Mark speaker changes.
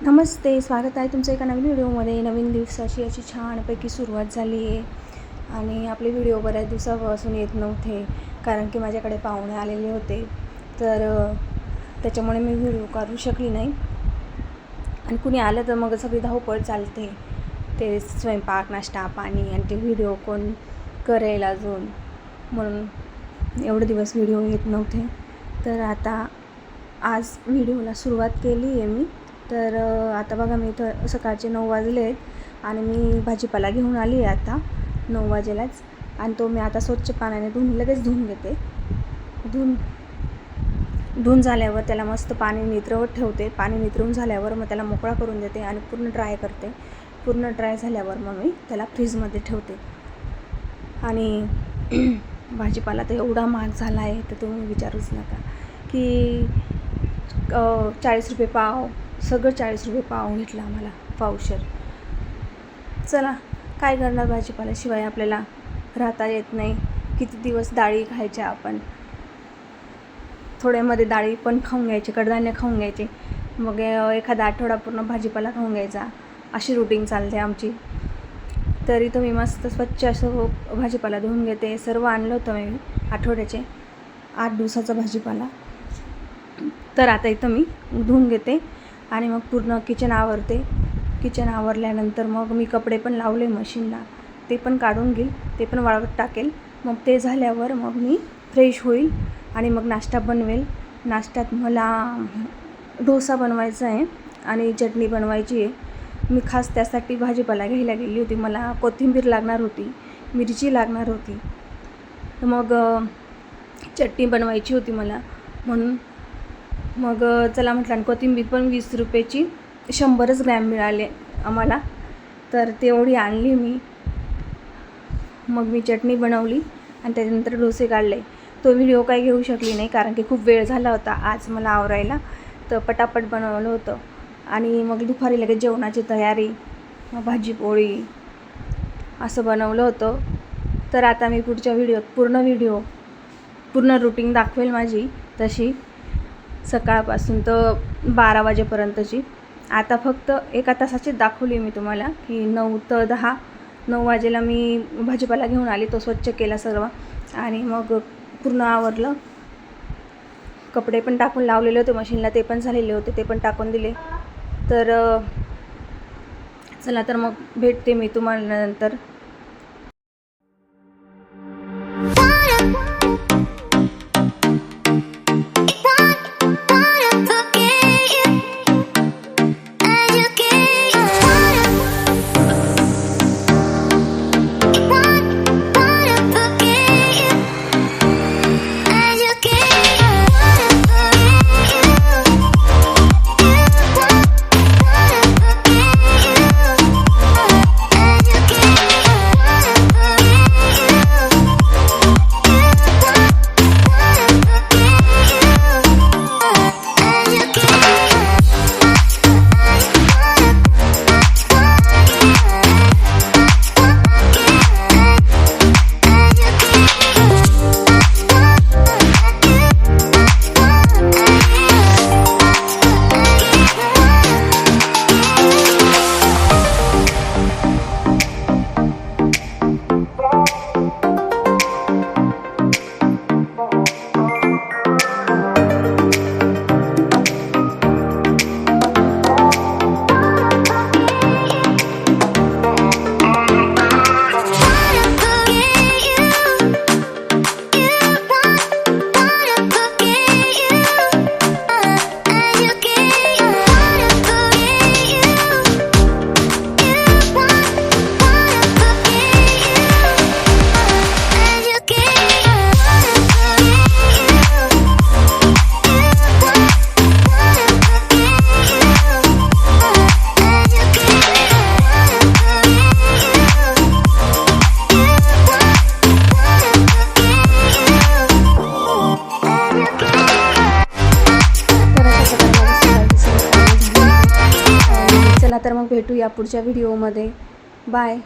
Speaker 1: नमस्ते, स्वागत आहे तुमचं एका नवीन व्हिडिओमध्ये. नवीन दिवसाची अशी छानपैकी सुरुवात झाली आहे आणि आपले व्हिडिओ बऱ्याच दिवसापासून येत नव्हते, कारण की माझ्याकडे पाहुणे आलेले होते. तर त्याच्यामुळे मी व्हिडिओ काढू शकली नाही. आणि कुणी आलं तर मग सगळी धावपळ चालते, ते स्वयंपाक, नाश्ता, पाणी आणि ते व्हिडिओ कोण करेल अजून, म्हणून एवढे दिवस व्हिडिओ येत नव्हते. तर आता आज व्हिडिओला सुरुवात केली आहे मी. तर आता बघा, मी इथं सकाळचे 9 वाजले आहेत आणि मी भाजीपाला घेऊन आली आहे आता 9 वाजेलाच. आणि तो मी आता स्वच्छ पाण्याने लगेच धुवून घेते. धुवून झाल्यावर त्याला मस्त पाणी नितरवत ठेवते. पाणी नितरवून झाल्यावर मग त्याला मोकळा करून देते आणि पूर्ण ड्राय करते. पूर्ण ड्राय झाल्यावर मग मी त्याला फ्रीजमध्ये ठेवते. आणि भाजीपाला तर एवढा महाग झाला आहे तर तुम्ही विचारूच नका, की 40 रुपये पाव, सगळं 40 रुपये पाव घेतला आम्हाला, पावशेर. चला, काय करणार, भाजीपाल्याशिवाय आपल्याला राहता येत नाही. किती दिवस डाळी खायच्या आपण, थोड्यामध्ये डाळी पण खाऊन घ्यायचे, कडधान्य खाऊन घ्यायचे, मग एखादा आठवडा पूर्ण भाजीपाला खाऊन घ्यायचा, अशी रुटीन चालते आमची. तरी तर मी मस्त स्वच्छ असं भाजीपाला धुवून घेते. सर्व आणलं होतं मी आठवड्याचे 8 दिवसाचा भाजीपाला. तर आता इथं मी धुवून घेते आणि मग पूर्ण किचन आवरते. किचन आवरल्यानंतर मग मी कपडे पण लावले मशीनला, ते पण काढून घेईल, ते पण वाळवत टाकेल. मग ते झाल्यावर मग मी फ्रेश होईल आणि मग नाश्ता बनवेल. नाश्त्यात मला डोसा बनवायचा आहे आणि चटणी बनवायची आहे. मी खास त्यासाठी भाजीपाला घ्यायला गेली होती. मला कोथिंबीर लागणार होती, मिरची लागणार होती, मग चटणी बनवायची होती मला, म्हणून मग चला म्हटलं. आणि कोथिंबीर पण 20 रुपयाची 100 ग्रॅम मिळाले आम्हाला, तर तेवढी आणली मी. मग मी चटणी बनवली आणि त्याच्यानंतर डोसे काढले. तो व्हिडिओ काही घेऊ शकली नाही, कारण की खूप वेळ झाला होता आज मला आवरायला, तर पटापट बनवलं होतं. आणि मग दुपारी लगेच जेवणाची तयारी, मग भाजी पोळी असं बनवलं होतं. तर आता मी पुढच्या व्हिडिओत पूर्ण रुटीन दाखवेल माझी, तशी सकाळपासून तर 12 वाजेपर्यंतची. आता फक्त 1 तासाचीच दाखवली मी तुम्हाला, की 9 ते 10, 9 वाजेला मी भाजीपाला घेऊन आली, तो स्वच्छ केला सर्व आणि मग पूर्ण आवरलं. कपडे पण टाकून लावलेले होते मशीनला, ते पण झालेले होते, ते पण टाकून दिले. तर चला, तर मग भेटते मी तुम्हाला नंतर. तर मग भेटूया पुढच्या व्हिडिओमध्ये. बाय.